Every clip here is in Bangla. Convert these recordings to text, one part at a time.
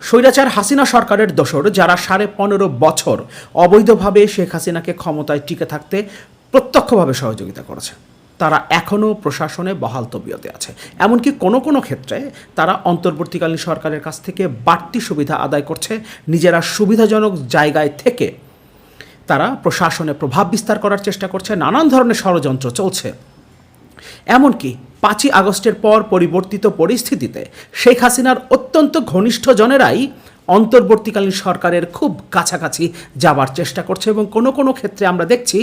স্বৈরাচার হাসিনা সরকারের দোসর যারা 15.5 বছর অবৈধভাবে শেখ হাসিনাকে ক্ষমতায় টিকে থাকতে প্রত্যক্ষভাবে সহযোগিতা করেছে, তারা এখনও প্রশাসনে বহাল তবিয়তে আছে। এমনকি কোনো কোনো ক্ষেত্রে তারা অন্তর্বর্তীকালীন সরকারের কাছ থেকে বাড়তি সুবিধা আদায় করছে। নিজেরা সুবিধাজনক জায়গায় থেকে তারা প্রশাসনে প্রভাব বিস্তার করার চেষ্টা করছে। নানান ধরনের ষড়যন্ত্র চলছে। এমনকি 5ই আগস্টের পর পরিবর্তিত পরিস্থিতিতে শেখ হাসিনার অত্যন্ত ঘনিষ্ঠ জনেরাই অন্তর্বর্তীকালীন সরকারের খুব কাছাকাছি যাবার চেষ্টা করছে এবং কোনো কোনো ক্ষেত্রে আমরা দেখছি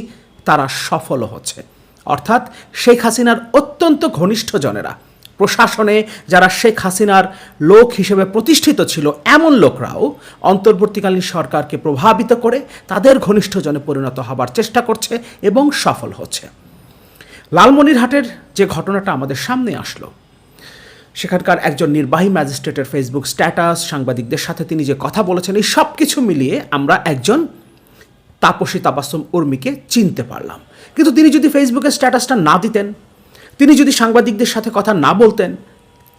তারা সফলও হচ্ছে। অর্থাৎ শেখ হাসিনার অত্যন্ত ঘনিষ্ঠ জনেরা, প্রশাসনে যারা শেখ হাসিনার লোক হিসেবে প্রতিষ্ঠিত ছিল এমন লোকরাও অন্তর্বর্তীকালীন সরকারকে প্রভাবিত করে তাদের ঘনিষ্ঠজনে পরিণত হবার চেষ্টা করছে এবং সফল হচ্ছে। লালমনিরহাটের যে ঘটনাটা আমাদের সামনে আসলো, সেখানকার একজন নির্বাহী ম্যাজিস্ট্রেটের ফেসবুক স্ট্যাটাস, সাংবাদিকদের সাথে তিনি যে কথা বলেছেন, এই সব কিছু মিলিয়ে আমরা একজন তাপসী তাবাসসুম উর্মিকে চিনতে পারলাম। কিন্তু তিনি যদি ফেসবুকের স্ট্যাটাসটা না দিতেন, তিনি যদি সাংবাদিকদের সাথে কথা না বলতেন,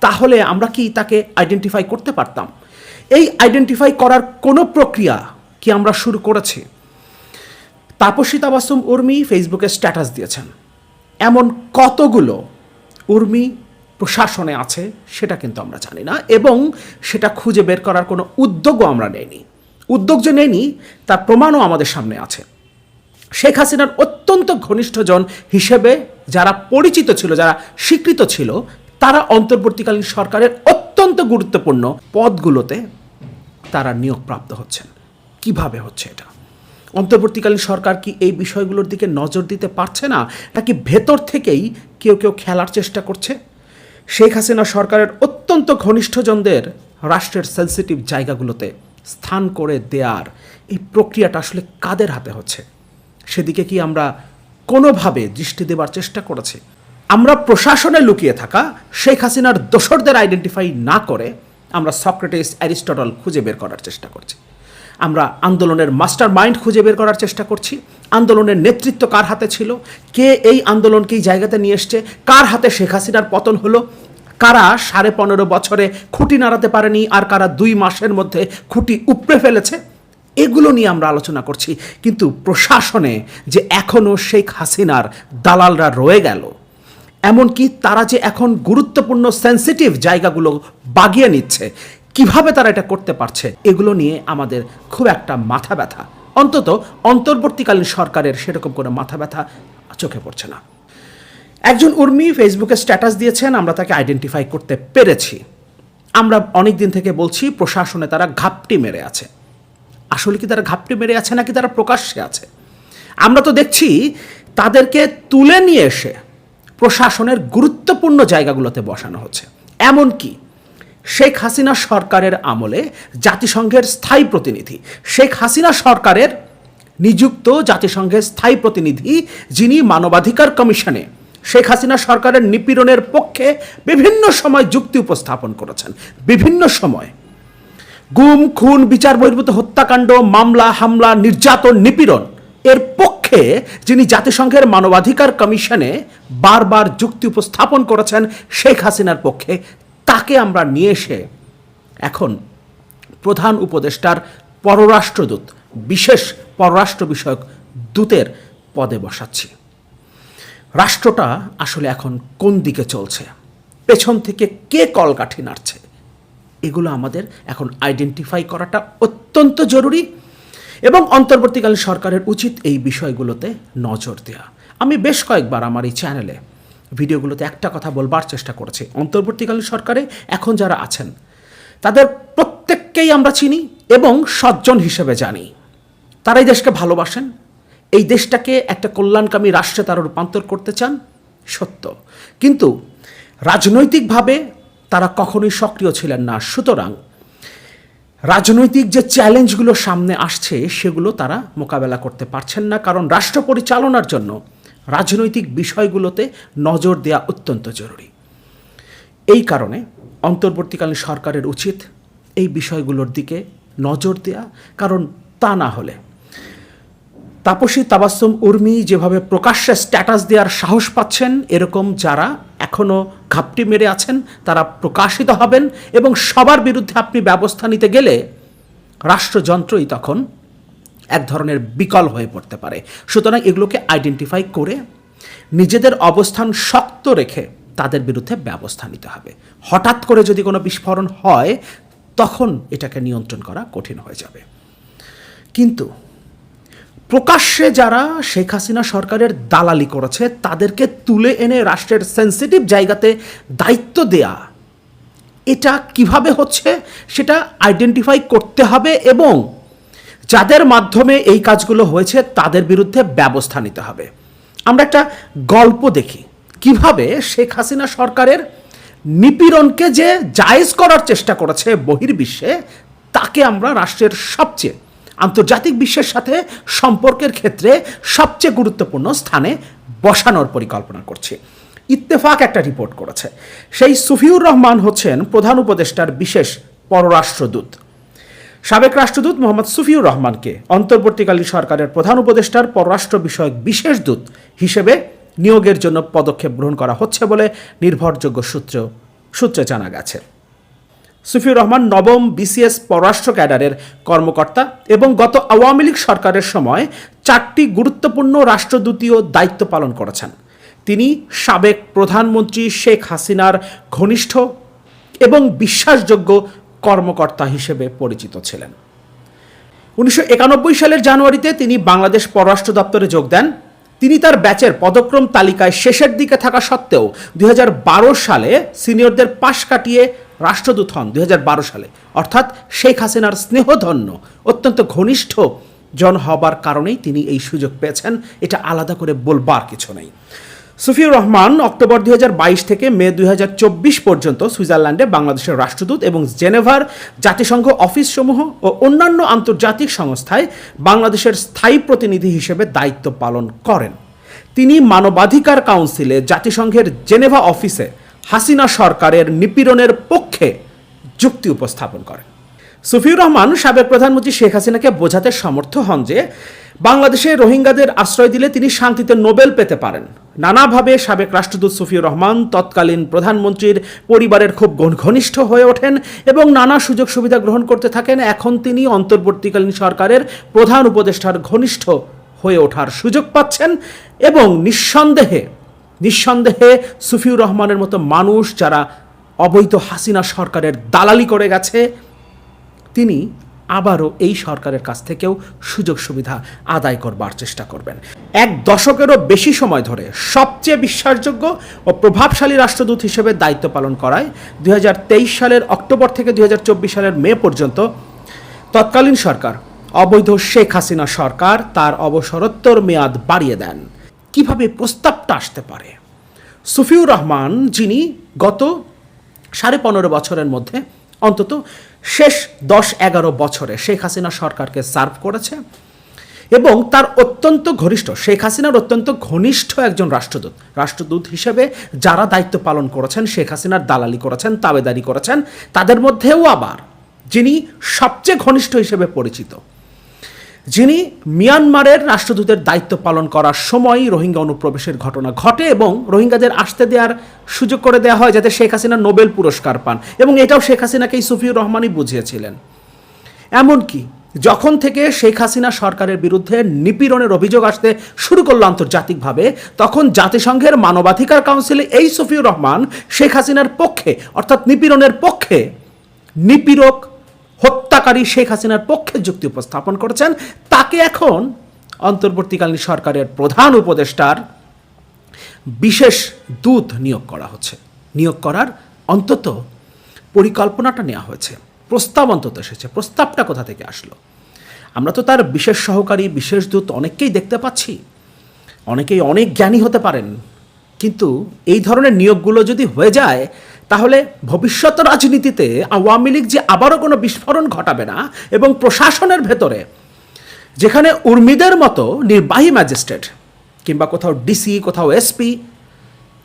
তাহলে আমরা কি তাকে আইডেন্টিফাই করতে পারতাম? এই আইডেন্টিফাই করার কোনো প্রক্রিয়া কি আমরা শুরু করেছি? তাপসী তাবাসসুম উর্মি ফেসবুকে স্ট্যাটাস দিয়েছেন, এমন কতগুলো উর্মি প্রশাসনে আছে সেটা কিন্তু আমরা জানি না, এবং সেটা খুঁজে বের করার কোনো উদ্যোগও আমরা নেইনি। উদ্যোগ যে নেইনি তার প্রমাণও আমাদের সামনে আছে। শেখ হাসিনার অত্যন্ত ঘনিষ্ঠজন হিসেবে যারা পরিচিত ছিল, যারা স্বীকৃত ছিল, তারা অন্তর্বর্তীকালীন সরকারের অত্যন্ত গুরুত্বপূর্ণ পদগুলোতে তারা নিয়োগপ্রাপ্ত হচ্ছেন। কিভাবে হচ্ছে এটা? অন্তর্বর্তীকালীন সরকার কি এই বিষয়গুলোর দিকে নজর দিতে পারছে না, নাকি ভেতর থেকেই কেউ কেউ খেলার চেষ্টা করছে? শেখ হাসিনা সরকারের অত্যন্ত ঘনিষ্ঠজনদের রাষ্ট্রের সেন্সিটিভ জায়গাগুলোতে স্থান করে দেওয়ার এই প্রক্রিয়াটা আসলে কাদের হাতে হচ্ছে, সেদিকে কি আমরা কোনোভাবে দৃষ্টি দেবার চেষ্টা করেছি? আমরা প্রশাসনে লুকিয়ে থাকা শেখ হাসিনার দোসরদের আইডেন্টিফাই না করে আমরা সক্রেটিস, অ্যারিস্টটল খুঁজে বের করার চেষ্টা করছি। আমরা আন্দোলনের মাস্টার মাইন্ড খুঁজে বের করার চেষ্টা করছি। আন্দোলনের নেতৃত্ব কার হাতে ছিল, কে এই আন্দোলনকে এই জায়গাতে নিয়ে এসছে, কার হাতে শেখ হাসিনার পতন হলো, কারা 15.5 বছরে খুঁটি নাড়াতে পারেনি আর কারা 2 মাসের মধ্যে খুঁটি উপড়ে ফেলেছে, এগুলো নিয়ে আমরা আলোচনা করছি। কিন্তু প্রশাসনে যে এখনও শেখ হাসিনার দালালরা রয়ে গেল, এমনকি তারা যে এখন গুরুত্বপূর্ণ সেন্সিটিভ জায়গাগুলো বাগিয়ে নিচ্ছে, কিভাবে তারা এটা করতে পারছে, এগুলো নিয়ে আমাদের খুব একটা মাথা ব্যথা, অন্তত অন্তর্বর্তীকালীন সরকারের সেরকম কোনো মাথা ব্যথা চোখে পড়ছে না। একজন উর্মি ফেসবুকে স্ট্যাটাস দিয়েছেন, আমরা তাকে আইডেন্টিফাই করতে পেরেছি। আমরা অনেক দিন থেকে বলছি প্রশাসনে তারা ঘাপটি মেরে আছে। আসলে কি তারা ঘাপটি মেরে আছে নাকি তারা প্রকাশ্যে আছে? আমরা তো দেখছি তাদেরকে তুলে নিয়ে এসে প্রশাসনের গুরুত্বপূর্ণ জায়গাগুলোতে বসানো হচ্ছে। এমনকি শেখ হাসিনা সরকারের আমলে জাতিসংঘের স্থায়ী প্রতিনিধি, শেখ হাসিনা সরকারের নিযুক্ত জাতিসংঘের স্থায়ী প্রতিনিধি, যিনি মানবাধিকার কমিশনে শেখ হাসিনা সরকারের নিপীড়নের পক্ষে বিভিন্ন সময় যুক্তি উপস্থাপন করেছেন, বিভিন্ন সময় গুম, খুন, বিচার বহির্ভূত হত্যাকাণ্ড, মামলা, হামলা, নির্যাতন, নিপীড়ন এর পক্ষে যিনি জাতিসংঘের মানবাধিকার কমিশনে বারবার যুক্তি উপস্থাপন করেছেন শেখ হাসিনার পক্ষে, তাকে আমরা নিয়ে এসে এখন প্রধান উপদেষ্টার পররাষ্ট্রদূত, বিশেষ পররাষ্ট্র বিষয়ক দূতের পদে বসাচ্ছি। রাষ্ট্রটা আসলে এখন কোন দিকে চলছে, পেছন থেকে কে কলকাঠি নাড়ছে, এগুলো আমাদের এখন আইডেন্টিফাই করাটা অত্যন্ত জরুরি এবং অন্তর্বর্তীকালীন সরকারের উচিত এই বিষয়গুলোতে নজর দেওয়া। আমি বেশ কয়েকবার আমার এই চ্যানেলে ভিডিওগুলোতে একটা কথা বলবার চেষ্টা করেছি, অন্তর্বর্তীকালীন সরকারে এখন যারা আছেন তাদের প্রত্যেককেই আমরা চিনি এবং সজ্জন হিসেবে জানি। তারা এই দেশকে ভালোবাসেন, এই দেশটাকে একটা কল্যাণকামী রাষ্ট্রে তারা রূপান্তর করতে চান, সত্য। কিন্তু রাজনৈতিকভাবে তারা কখনোই সক্রিয় ছিলেন না। সুতরাং রাজনৈতিক যে চ্যালেঞ্জগুলো সামনে আসছে সেগুলো তারা মোকাবেলা করতে পারছেন না, কারণ রাষ্ট্র পরিচালনার জন্য রাজনৈতিক বিষয়গুলোতে নজর দেওয়া অত্যন্ত জরুরি। এই কারণে অন্তর্বর্তীকালীন সরকারের উচিত এই বিষয়গুলোর দিকে নজর দেওয়া, কারণ তা না হলে তাপসী তাবাসসুম উর্মি যেভাবে প্রকাশ্যে স্ট্যাটাস দেওয়ার সাহস পাচ্ছেন, এরকম যারা এখনও ঘাপটি মেরে আছেন তারা প্রকাশিত হবেন, এবং সবার বিরুদ্ধে আপনি ব্যবস্থা নিতে গেলে রাষ্ট্রযন্ত্রই তখন এক ধরনের বিকল হয়ে পড়তে পারে। সুতরাং এগুলোকে আইডেন্টিফাই করে নিজেদের অবস্থান শক্ত রেখে তাদের বিরুদ্ধে ব্যবস্থা নিতে হবে। হঠাৎ করে যদি কোনো বিস্ফোরণ হয় তখন এটাকে নিয়ন্ত্রণ করা কঠিন হয়ে যাবে। কিন্তু প্রকাশ্যে যারা শেখ হাসিনা সরকারের দালালি করেছে তাদেরকে তুলে এনে রাষ্ট্রের সেন্সিটিভ জায়গাতে দায়িত্ব দেয়া, এটা কিভাবে হচ্ছে সেটা আইডেন্টিফাই করতে হবে, এবং যাদের মাধ্যমে এই কাজগুলো হয়েছে তাদের বিরুদ্ধে ব্যবস্থা নিতে হবে। আমরা একটা গল্প দেখি কিভাবে শেখ হাসিনা সরকারের নিপীড়নকে যে জায়েজ করার চেষ্টা করেছে বহির্বিশ্বে, তাকে আমরা রাষ্ট্রের সবচেয়ে আন্তর্জাতিক বিশ্বের সাথে সম্পর্কের ক্ষেত্রে সবচেয়ে গুরুত্বপূর্ণ স্থানে বসানোর পরিকল্পনা করছি। ইত্তেফাক একটা রিপোর্ট করেছে, সেই সুফিউর রহমান হচ্ছেন প্রধান উপদেষ্টার বিশেষ পররাষ্ট্রদূত। সাবেক রাষ্ট্রদূত মোহাম্মদ সুফিউর রহমানকে অন্তর্বর্তীকালীন সরকারের প্রধান উপদেষ্টার পররাষ্ট্র বিষয়ক বিশেষ দূত হিসেবে নিয়োগের জন্য পদক্ষেপ গ্রহণ করা হচ্ছে বলে নির্ভরযোগ্য সূত্রে জানা গেছে। সুফিউর রহমান নবম বিসিএস পররাষ্ট্র ক্যাডারের কর্মকর্তা এবং গত আওয়ামী লীগ সরকারের সময় 4টি গুরুত্বপূর্ণ রাষ্ট্রদূতীয় দায়িত্ব পালন করেছেন। তিনি সাবেক প্রধানমন্ত্রী শেখ হাসিনার ঘনিষ্ঠ এবং বিশ্বাসযোগ্য কর্মকর্তা হিসেবে পরিচিত ছিলেন। 1991 সালের জানুয়ারিতে তিনি বাংলাদেশ পররাষ্ট্র দপ্তরে যোগ দেন। তিনি তার ব্যাচের পদক্রম তালিকায় শেষের দিকে থাকা সত্ত্বেও 2012 সালে সিনিয়রদের পাশ কাটিয়ে রাষ্ট্রদূত হন। 2012 সালে, অর্থাৎ শেখ হাসিনার স্নেহধন্য অত্যন্ত ঘনিষ্ঠ জন হবার কারণেই তিনি এই সুযোগ পেয়েছেন, এটা আলাদা করে বলবার কিছু নেই। সুফিউর রহমান অক্টোবর 2022 থেকে মে 2024 পর্যন্ত সুইজারল্যান্ডে বাংলাদেশের রাষ্ট্রদূত এবং জেনেভার জাতিসংঘ অফিসসমূহ ও অন্যান্য আন্তর্জাতিক সংস্থায় বাংলাদেশের স্থায়ী প্রতিনিধি হিসেবে দায়িত্ব পালন করেন। তিনি মানবাধিকার কাউন্সিলে জাতিসংঘের জেনেভা অফিসে হাসিনা সরকারের নিপীড়নের পক্ষে যুক্তি উপস্থাপন করেন। সুফিউর রহমান সাবেক প্রধানমন্ত্রী শেখ হাসিনাকে বোঝাতে সমর্থ হন যে বাংলাদেশে রোহিঙ্গাদের আশ্রয় দিলে তিনি শান্তিতে নোবেল পেতে পারেন। নানাভাবে সাবেক রাষ্ট্রদূত সুফিউর রহমান তৎকালীন প্রধানমন্ত্রীর পরিবারের খুব ঘনিষ্ঠ হয়ে ওঠেন এবং নানা সুযোগ সুবিধা গ্রহণ করতে থাকেন। এখন তিনি অন্তর্বর্তীকালীন সরকারের প্রধান উপদেষ্টার ঘনিষ্ঠ হয়ে ওঠার সুযোগ পাচ্ছেন, এবং নিঃসন্দেহে সুফিউর রহমানের মতো মানুষ যারা অবৈধ হাসিনা সরকারের দালালি করে গেছে, তিনি আবারও এই সরকারের কাছ থেকেও সুযোগ সুবিধা আদায় করবার চেষ্টা করবেন। 1 দশকেরও বেশি সময় ধরে সবচেয়ে বিশ্বাসযোগ্য ও প্রভাবশালী রাষ্ট্রদূত হিসেবে দায়িত্ব পালন করায় 2023 সালের অক্টোবর থেকে 2024 সালের মে পর্যন্ত তৎকালীন সরকার অবৈধ শেখ হাসিনা সরকার তার অবসরোত্তর মেয়াদ বাড়িয়ে দেন। কিভাবে প্রস্তাবটা আসতে পারে? সুফিউর রহমান, যিনি গত 15.5 বছরের মধ্যে অন্তত শেষ 10-11 বছরে শেখ হাসিনা সরকারকে সার্ভ করেছে এবং তার অত্যন্ত ঘনিষ্ঠ, শেখ হাসিনার অত্যন্ত ঘনিষ্ঠ একজন রাষ্ট্রদূত হিসেবে যারা দায়িত্ব পালন করেছেন, শেখ হাসিনার দালালি করেছেন, তাবেদারি করেছেন, তাদের মধ্যেও আবার যিনি সবচেয়ে ঘনিষ্ঠ হিসেবে পরিচিত, যিনি মিয়ানমারের রাষ্ট্রদূতের দায়িত্ব পালন করার সময় রোহিঙ্গা অনুপ্রবেশের ঘটনা ঘটে এবং রোহিঙ্গাদের আসতে দেওয়ার সুযোগ করে দেওয়া হয় যাতে শেখ হাসিনা নোবেল পুরস্কার পান, এবং এটাও শেখ হাসিনাকেই সুফিউর রহমানই বুঝিয়েছিলেন। এমনকি যখন থেকে শেখ হাসিনা সরকারের বিরুদ্ধে নিপীড়নের অভিযোগ আসতে শুরু করলো আন্তর্জাতিকভাবে, তখন জাতিসংঘের মানবাধিকার কাউন্সিলে এই সুফিউর রহমান শেখ হাসিনার পক্ষে, অর্থাৎ নিপীড়নের পক্ষে, নিপীড়ক হত্যাকারী শেখ হাসিনার পক্ষে যুক্তি উপস্থাপন করেছেন। তাকে এখন অন্তর্বর্তীকালীন সরকারের প্রধান উপদেষ্টার বিশেষ দূত নিয়োগ করা হচ্ছে। নিয়োগ করার অন্তত পরিকল্পনাটা নেওয়া হয়েছে, প্রস্তাব অন্তত এসেছে। প্রস্তাবটা কোথা থেকে আসলো? আমরা তো তার বিশেষ সহকারী, বিশেষ দূত অনেককেই দেখতে পাচ্ছি, অনেকেই অনেক জ্ঞানী হতে পারেন, কিন্তু এই ধরনের নিয়োগগুলো যদি হয়ে যায় তাহলে ভবিষ্যৎ রাজনীতিতে আওয়ামী লীগ যে আবারও কোনো বিস্ফোরণ ঘটাবে না, এবং প্রশাসনের ভেতরে যেখানে উর্মিদের মতো নির্বাহী ম্যাজিস্ট্রেট কিংবা কোথাও ডিসি, কোথাও এসপি,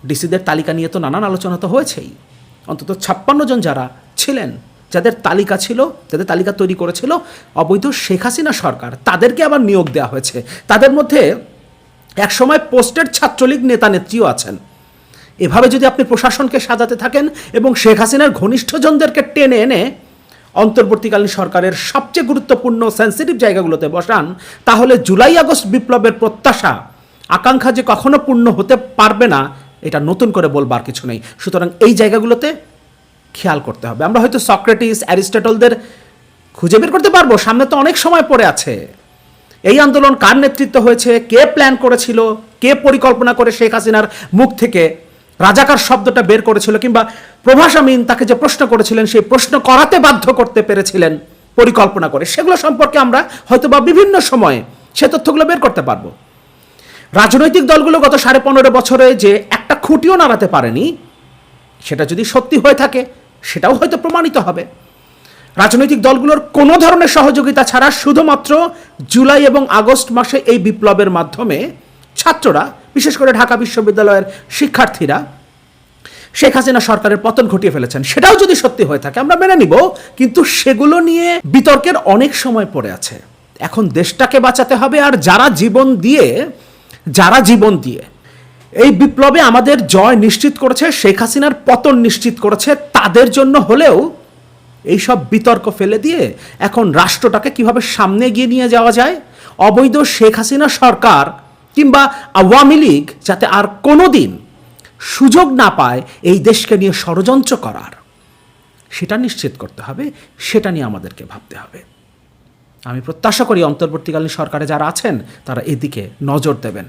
ডিসিদের তালিকা নিয়ে তো নানান আলোচনা তো হয়েছেই, অন্তত 56 জন যারা ছিলেন, যাদের তালিকা ছিল, যাদের তালিকা তৈরি করেছিল অবৈধ শেখ হাসিনা সরকার, তাদেরকে আবার নিয়োগ দেওয়া হয়েছে। তাদের মধ্যে একসময় পোস্টেড ছাত্রলীগ নেতা নেত্রীও আছেন। এভাবে যদি আপনি প্রশাসনকে সাজাতে থাকেন এবং শেখ হাসিনার ঘনিষ্ঠজনদেরকে টেনে এনে অন্তর্বর্তীকালীন সরকারের সবচেয়ে গুরুত্বপূর্ণ সেন্সিটিভ জায়গাগুলোতে বসান, তাহলে জুলাই আগস্ট বিপ্লবের প্রত্যাশা, আকাঙ্ক্ষা যে কখনো পূর্ণ হতে পারবে না, এটা নতুন করে বলবার কিছু নেই। সুতরাং এই জায়গাগুলোতে খেয়াল করতে হবে। আমরা হয়তো সক্রেটিস, অ্যারিস্টটলদের খুঁজে বের করতে পারবো, সামনে তো অনেক সময় পড়ে আছে। এই আন্দোলন কার নেতৃত্ব হয়েছে, কে প্ল্যান করেছিল, কে পরিকল্পনা করে শেখ হাসিনার মুখ থেকে রাজাকার শব্দটা বের করেছিল, কিংবা প্রভাস আমিন তাকে যে প্রশ্ন করেছিলেন সেই প্রশ্ন করাতে বাধ্য করতে পেরেছিলেন পরিকল্পনা করে, সেগুলো সম্পর্কে আমরা হয়তো বা বিভিন্ন সময়ে সে তথ্যগুলো বের করতে পারবো। রাজনৈতিক দলগুলো গত 15.5 বছরে যে একটা খুঁটিও নাড়াতে পারেনি, সেটা যদি সত্যি হয়ে থাকে সেটাও হয়তো প্রমাণিত হবে। রাজনৈতিক দলগুলোর কোনো ধরনের সহযোগিতা ছাড়া শুধুমাত্র জুলাই এবং আগস্ট মাসে এই বিপ্লবের মাধ্যমে ছাত্ররা, বিশেষ করে ঢাকা বিশ্ববিদ্যালয়ের শিক্ষার্থীরা শেখ হাসিনা সরকারের পতন ঘটিয়ে ফেলেছেন, সেটাও যদি সত্যি হয়ে থাকে আমরা মেনে নিব। কিন্তু সেগুলো নিয়ে বিতর্কের অনেক সময় পড়ে আছে। এখন দেশটাকে বাঁচাতে হবে। আর যারা জীবন দিয়ে এই বিপ্লবে আমাদের জয় নিশ্চিত করেছে, শেখ হাসিনার পতন নিশ্চিত করেছে, তাদের জন্য হলেও এইসব বিতর্ক ফেলে দিয়ে এখন রাষ্ট্রটাকে কিভাবে সামনে এগিয়ে নিয়ে যাওয়া যায়, অবৈধ শেখ হাসিনা সরকার কিংবা আওয়ামী লীগ যাতে আর কোনো দিন সুযোগ না পায় এই দেশকে নিয়ে ষড়যন্ত্র করার, সেটা নিশ্চিত করতে হবে। সেটা নিয়ে আমাদেরকে ভাবতে হবে। আমি প্রত্যাশা করি অন্তর্বর্তীকালীন সরকারে যারা আছেন তারা এদিকে নজর দেবেন।